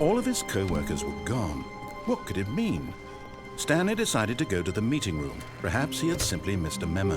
All of his co-workers were gone. What could it mean? Stanley decided to go to the meeting room. Perhaps he had simply missed a memo.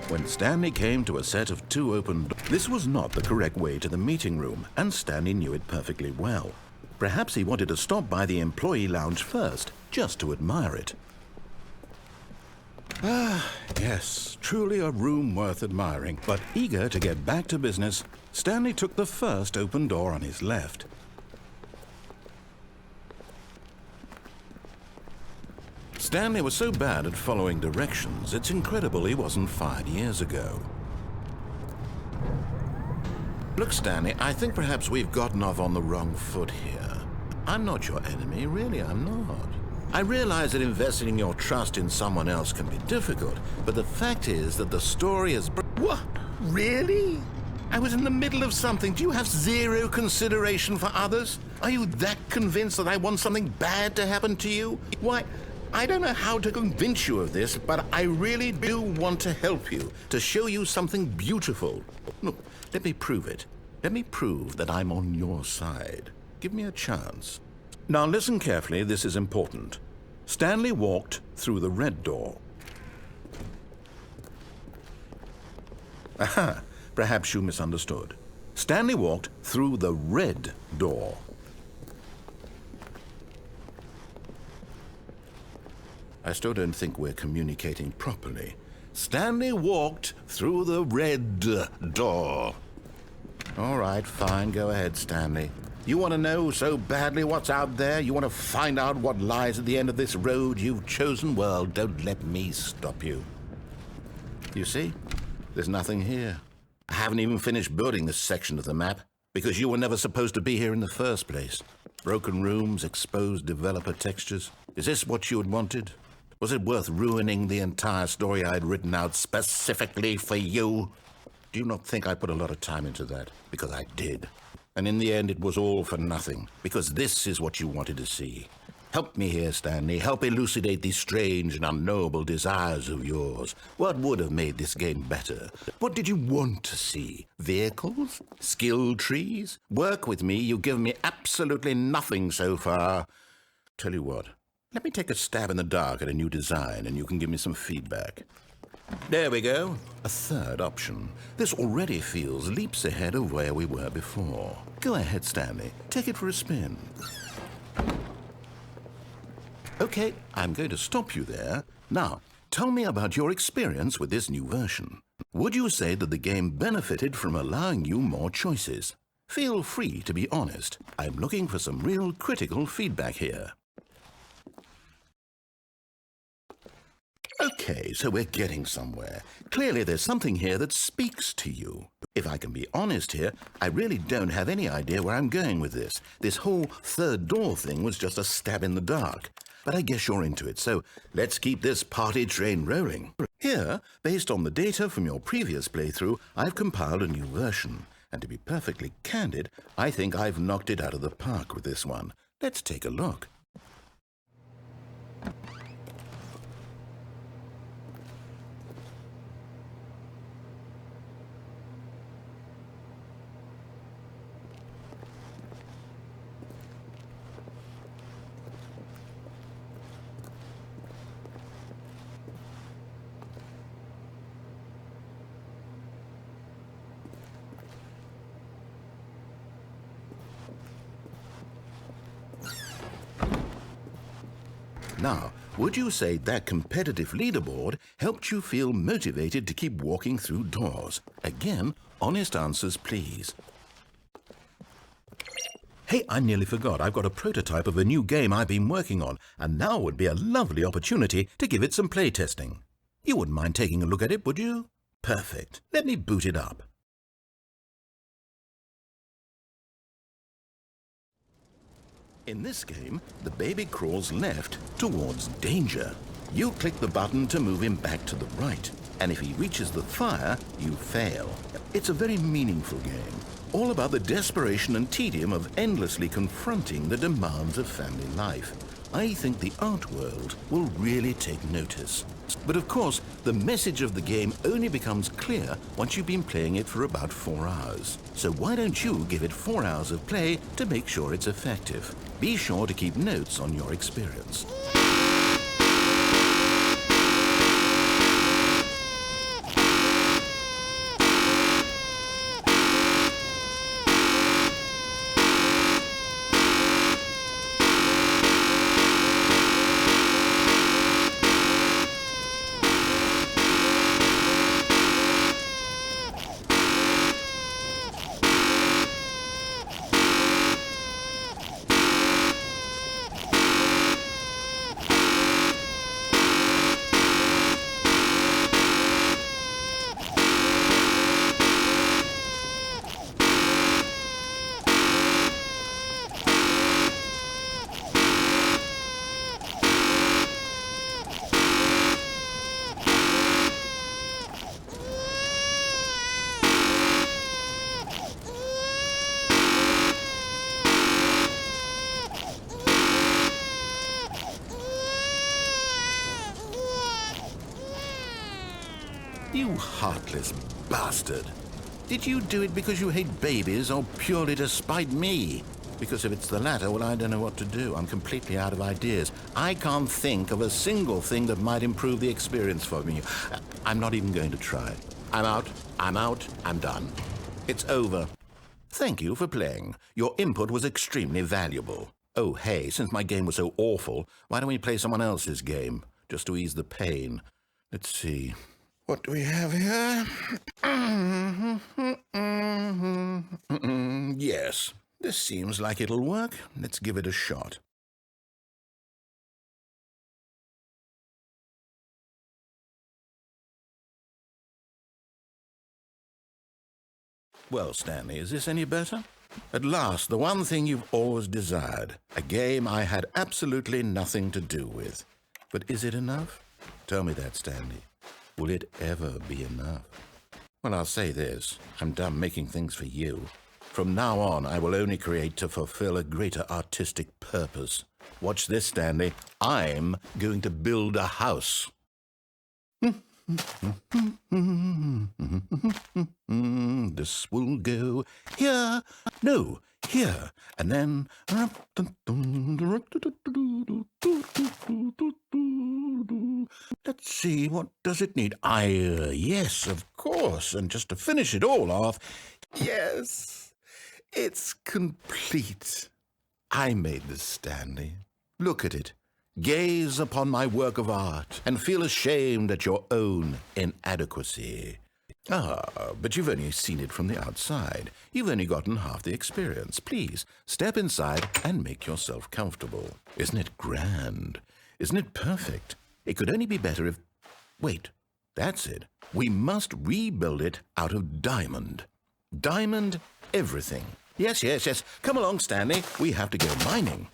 When Stanley came to a set of 2 open doors, this was not the correct way to the meeting room, and Stanley knew it perfectly well. Perhaps he wanted to stop by the employee lounge first, just to admire it. Ah, yes, truly a room worth admiring. But eager to get back to business, Stanley took the first open door on his left. Stanley was so bad at following directions, it's incredible he wasn't fired years ago. Look, Stanley, I think perhaps we've gotten off on the wrong foot here. I'm not your enemy, really, I'm not. I realize that investing your trust in someone else can be difficult, but the fact is that the story is... What? Really? I was in the middle of something. Do you have zero consideration for others? Are you that convinced that I want something bad to happen to you? Why, I don't know how to convince you of this, but I really do want to help you, to show you something beautiful. Look, let me prove it. Let me prove that I'm on your side. Give me a chance. Now listen carefully, this is important. Stanley walked through the red door. Aha, perhaps you misunderstood. Stanley walked through the red door. I still don't think we're communicating properly. Stanley walked through the red door. All right, fine, go ahead, Stanley. You want to know so badly what's out there? You want to find out what lies at the end of this road you've chosen? Well, don't let me stop you. You see, there's nothing here. I haven't even finished building this section of the map because you were never supposed to be here in the first place. Broken rooms, exposed developer textures. Is this what you had wanted? Was it worth ruining the entire story I had written out specifically for you? Do you not think I put a lot of time into that? Because I did. And in the end, it was all for nothing, because this is what you wanted to see. Help me here, Stanley. Help elucidate these strange and unknowable desires of yours. What would have made this game better? What did you want to see? Vehicles? Skill trees? Work with me. You've given me absolutely nothing so far. Tell you what, let me take a stab in the dark at a new design, and you can give me some feedback. There we go. A third option. This already feels leaps ahead of where we were before. Go ahead, Stanley. Take it for a spin. Okay, I'm going to stop you there. Now, tell me about your experience with this new version. Would you say that the game benefited from allowing you more choices? Feel free to be honest. I'm looking for some real critical feedback here. Okay, so we're getting somewhere. Clearly there's something here that speaks to you. If I can be honest here, I really don't have any idea where I'm going with this. This whole third door thing was just a stab in the dark. But I guess you're into it, so let's keep this party train rolling. Here, based on the data from your previous playthrough, I've compiled a new version. And to be perfectly candid, I think I've knocked it out of the park with this one. Let's take a look. Now, would you say that competitive leaderboard helped you feel motivated to keep walking through doors? Again, honest answers, please. Hey, I nearly forgot. I've got a prototype of a new game I've been working on, and now would be a lovely opportunity to give it some playtesting. You wouldn't mind taking a look at it, would you? Perfect. Let me boot it up. In this game, the baby crawls left towards danger. You click the button to move him back to the right, and if he reaches the fire, you fail. It's a very meaningful game, all about the desperation and tedium of endlessly confronting the demands of family life. I think the art world will really take notice. But of course, the message of the game only becomes clear once you've been playing it for about 4 hours. So why don't you give it 4 hours of play to make sure it's effective? Be sure to keep notes on your experience. You heartless bastard. Did you do it because you hate babies or purely to spite me? Because if it's the latter, well, I don't know what to do. I'm completely out of ideas. I can't think of a single thing that might improve the experience for me. I'm not even going to try. I'm out, I'm done. It's over. Thank you for playing. Your input was extremely valuable. Oh, hey, since my game was so awful, why don't we play someone else's game, just to ease the pain? Let's see. What do we have here? Yes, this seems like it'll work. Let's give it a shot. Well, Stanley, is this any better? At last, the one thing you've always desired. A game I had absolutely nothing to do with. But is it enough? Tell me that, Stanley. Will it ever be enough? Well, I'll say this. I'm done making things for you. From now on, I will only create to fulfill a greater artistic purpose. Watch this, Stanley. I'm going to build a house. This will go here. No, here. And then... Let's see, what does it need? Yes, of course. And just to finish it all off, yes, it's complete. I made this, Stanley. Look at it. Gaze upon my work of art and feel ashamed at your own inadequacy. But you've only seen it from the outside. You've only gotten half the experience. Please, step inside and make yourself comfortable. Isn't it grand? Isn't it perfect? It could only be better if... Wait, that's it. We must rebuild it out of diamond. Diamond everything. Yes. Come along, Stanley. We have to go mining.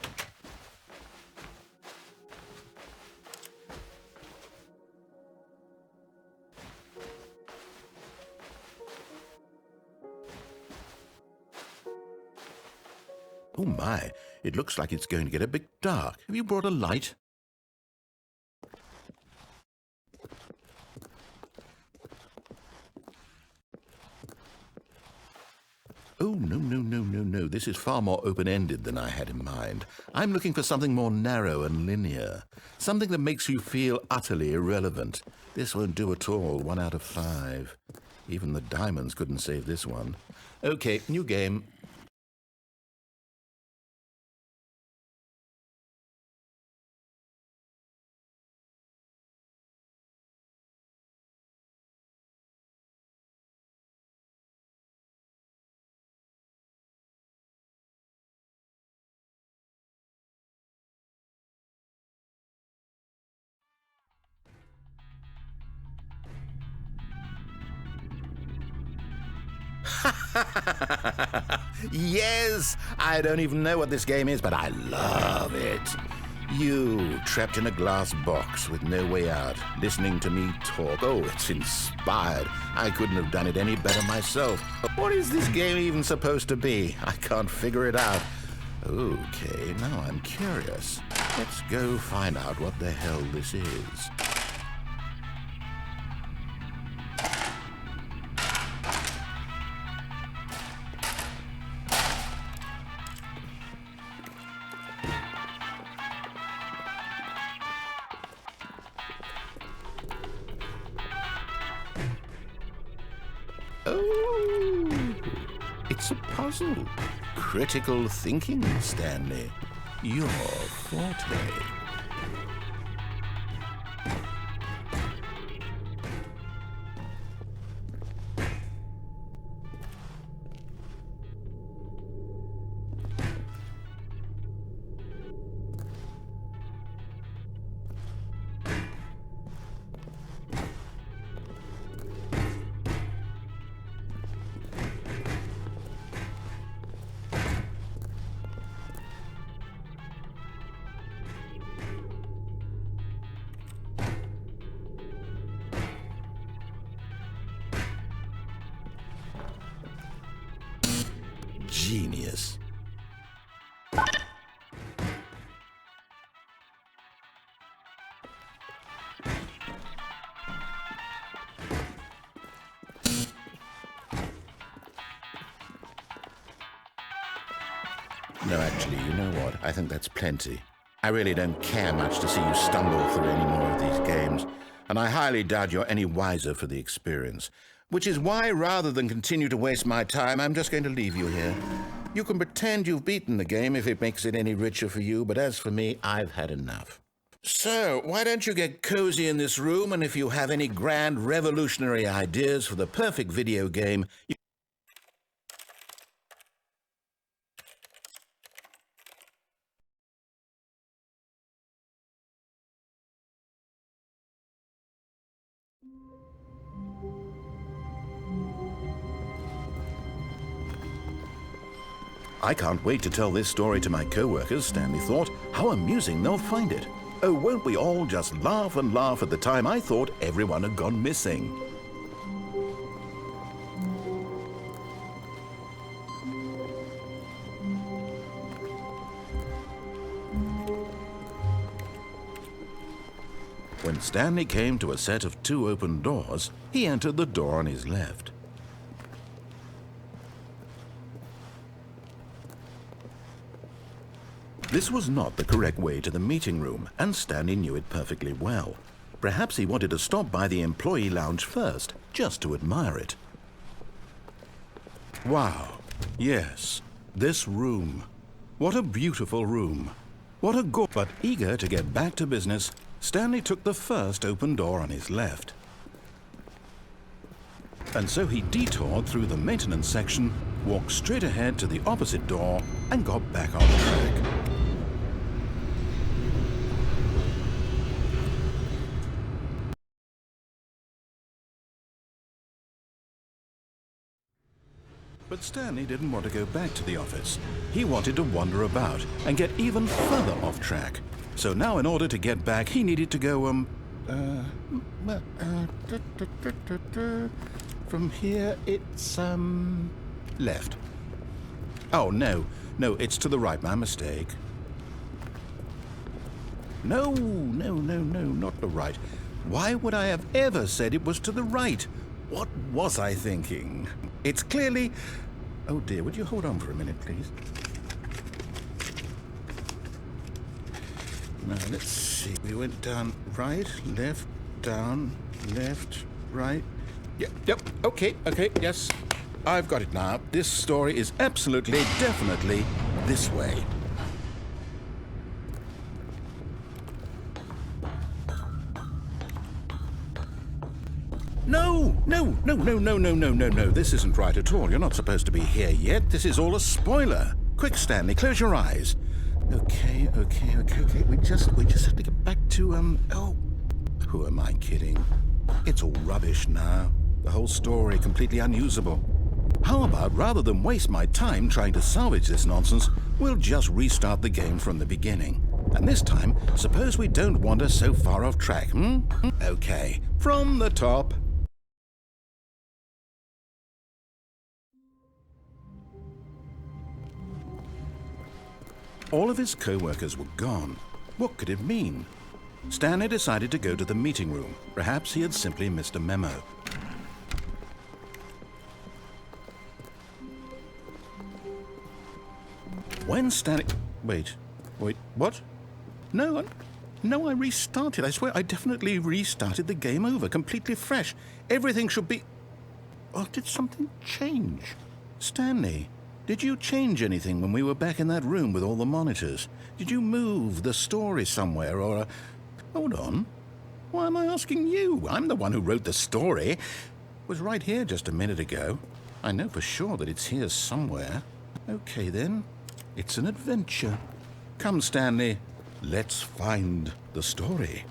Oh my, it looks like it's going to get a bit dark. Have you brought a light? Oh, no. This is far more open-ended than I had in mind. I'm looking for something more narrow and linear. Something that makes you feel utterly irrelevant. This won't do at all. 1 out of 5. Even the diamonds couldn't save this one. Okay, new game. Yes! I don't even know what this game is, but I love it. You, trapped in a glass box with no way out, listening to me talk. Oh, it's inspired. I couldn't have done it any better myself. What is this game even supposed to be? I can't figure it out. Okay, now I'm curious. Let's go find out what the hell this is. Oh, it's a puzzle. Critical thinking, Stanley. Your forte. Genius. No, actually, you know what? I think that's plenty. I really don't care much to see you stumble through any more of these games, and I highly doubt you're any wiser for the experience. Which is why, rather than continue to waste my time, I'm just going to leave you here. You can pretend you've beaten the game if it makes it any richer for you, but as for me, I've had enough. So, why don't you get cozy in this room, and if you have any grand revolutionary ideas for the perfect video game, I can't wait to tell this story to my co-workers, Stanley thought. How amusing they'll find it. Oh, won't we all just laugh and laugh at the time I thought everyone had gone missing. When Stanley came to a set of 2 open doors, he entered the door on his left. This was not the correct way to the meeting room, and Stanley knew it perfectly well. Perhaps he wanted to stop by the employee lounge first, just to admire it. Wow, yes, this room. What a beautiful room. What a but eager to get back to business, Stanley took the first open door on his left. And so he detoured through the maintenance section, walked straight ahead to the opposite door, and got back on track. But Stanley didn't want to go back to the office. He wanted to wander about and get even further off track. So now in order to get back, he needed to go, from here, it's, left. Oh, no, it's to the right, my mistake. No, not the right. Why would I have ever said it was to the right? What was I thinking? It's clearly... Oh dear, would you hold on for a minute, please? Now, let's see. We went down right, left, down, left, right. Yep, okay, yes. I've got it now. This story is absolutely, definitely this way. No. This isn't right at all. You're not supposed to be here yet. This is all a spoiler. Quick, Stanley, close your eyes. Okay. We just have to get back to, oh, who am I kidding? It's all rubbish now. The whole story completely unusable. How about, rather than waste my time trying to salvage this nonsense, we'll just restart the game from the beginning. And this time, suppose we don't wander so far off track, Okay, from the top. All of his co-workers were gone. What could it mean? Stanley decided to go to the meeting room. Perhaps he had simply missed a memo. When Stanley... Wait, what? No, I restarted. I swear I definitely restarted the game over, completely fresh. Everything should be... Oh, did something change? Stanley, did you change anything when we were back in that room with all the monitors? Did you move the story somewhere or... Hold on. Why am I asking you? I'm the one who wrote the story. It was right here just a minute ago. I know for sure that it's here somewhere. Okay, then. It's an adventure. Come, Stanley. Let's find the story.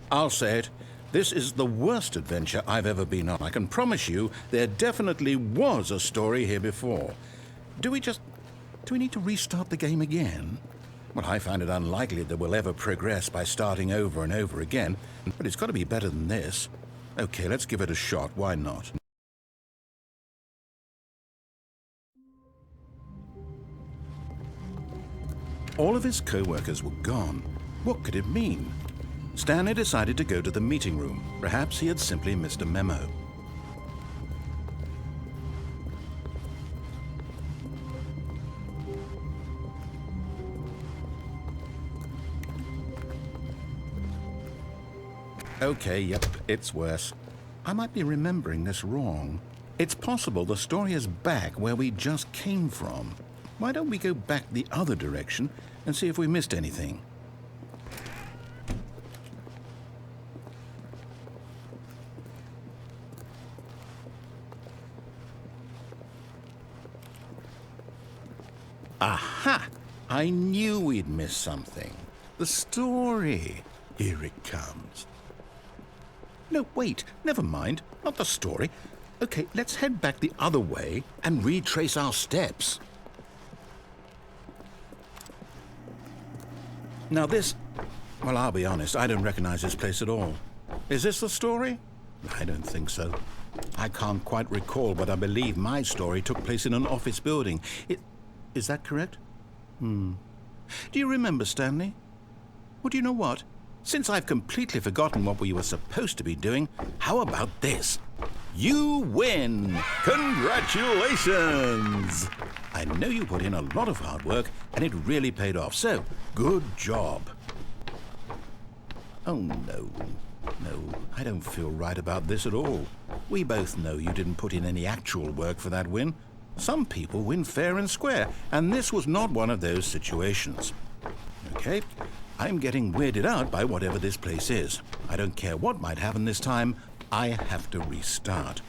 I'll say it. This is the worst adventure I've ever been on. I can promise you there definitely was a story here before. Do we need to restart the game again? Well, I find it unlikely that we'll ever progress by starting over and over again, but it's got to be better than this. Okay, let's give it a shot. Why not? All of his co-workers were gone. What could it mean? Stanley decided to go to the meeting room. Perhaps he had simply missed a memo. Okay, yep, it's worse. I might be remembering this wrong. It's possible the story is back where we just came from. Why don't we go back the other direction and see if we missed anything? Aha! I knew we'd missed something. The story. Here it comes. No, wait. Never mind. Not the story. Okay, let's head back the other way and retrace our steps. Now this... Well, I'll be honest. I don't recognize this place at all. Is this the story? I don't think so. I can't quite recall, but I believe my story took place in an office building. Is that correct? Do you remember, Stanley? Well, do you know what? Since I've completely forgotten what we were supposed to be doing, how about this? You win! Congratulations! I know you put in a lot of hard work, and it really paid off, so good job. Oh, no. No, I don't feel right about this at all. We both know you didn't put in any actual work for that win. Some people win fair and square, and this was not one of those situations. Okay, I'm getting weirded out by whatever this place is. I don't care what might happen this time. I have to restart.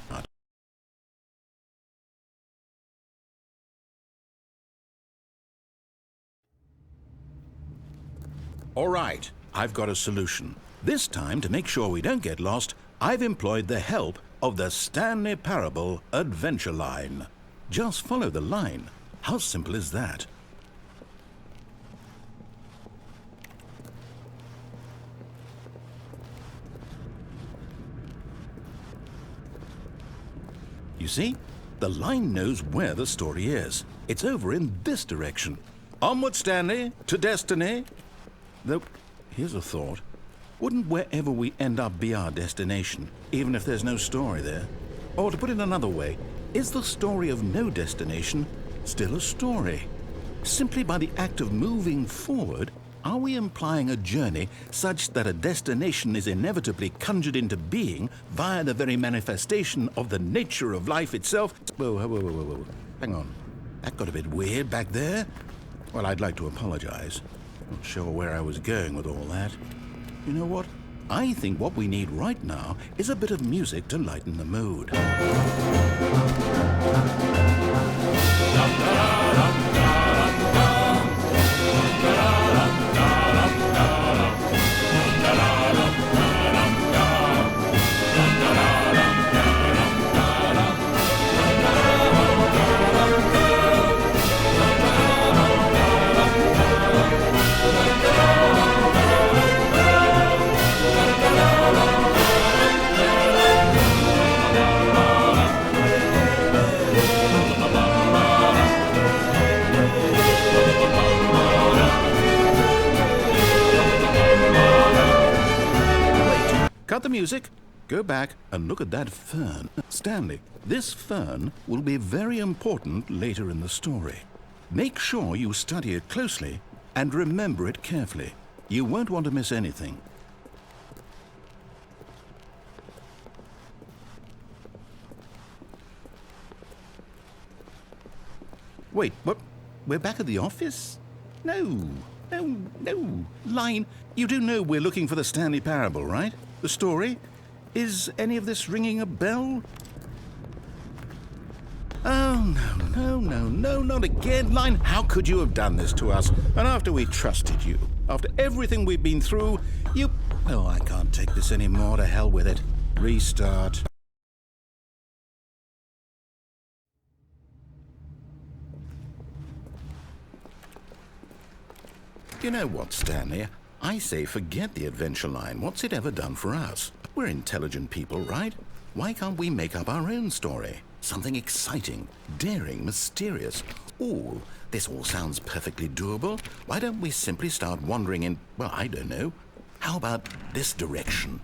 All right, I've got a solution. This time, to make sure we don't get lost, I've employed the help of the Stanley Parable Adventure Line. Just follow the line. How simple is that? You see? The line knows where the story is. It's over in this direction. Onward, Stanley, to destiny. Though, here's a thought. Wouldn't wherever we end up be our destination, even if there's no story there? Or to put it another way, is the story of no destination still a story? Simply by the act of moving forward, are we implying a journey such that a destination is inevitably conjured into being via the very manifestation of the nature of life itself? Whoa. Hang on. That got a bit weird back there. Well, I'd like to apologize. Not sure where I was going with all that. You know what? I think what we need right now is a bit of music to lighten the mood. cut the music, go back and look at that fern. Stanley, this fern will be very important later in the story. Make sure you study it closely and remember it carefully. You won't want to miss anything. Wait, what? We're back at the office? No. Line, you do know we're looking for the Stanley Parable, right? The story? Is any of this ringing a bell? Oh, no, not again. Line, how could you have done this to us? And after we trusted you, after everything we've been through, you... Oh, I can't take this anymore. To hell with it. Restart. You know what, Stanley? I say forget the adventure line. What's it ever done for us? We're intelligent people, right? Why can't we make up our own story? Something exciting, daring, mysterious. Ooh, this all sounds perfectly doable. Why don't we simply start wandering in, well, I don't know. How about this direction?